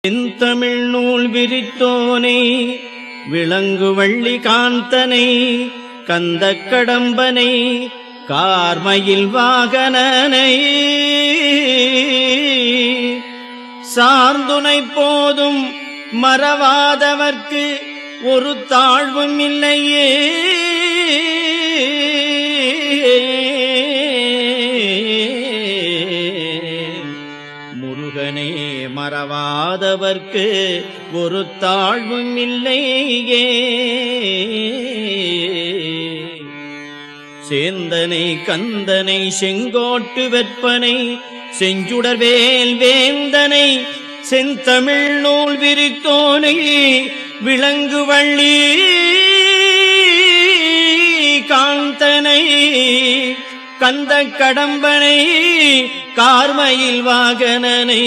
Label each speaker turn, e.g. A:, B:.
A: செந்தமிழ் நூல் விரித்தோனை விளங்கு வள்ளி காந்தனை கந்தக் கடம்பனை கார்மயில் வாகனனை சார்ந்துனை போதும் மறவாதவர்க்கு ஒரு தாழ்வும் இல்லையே. முருகனே மறவாதவர்க்கு ஒரு தாழ்வும் இல்லையே. சேந்தனை கந்தனை செங்கோட்டு வெற்பனை செஞ்சுடர்வேல் வேந்தனை செந்தமிழ் நூல் விரித்தோனை விளங்கு வள்ளி காந்தனை கந்தக் கடம்பனை கார்மயில் வாகனனை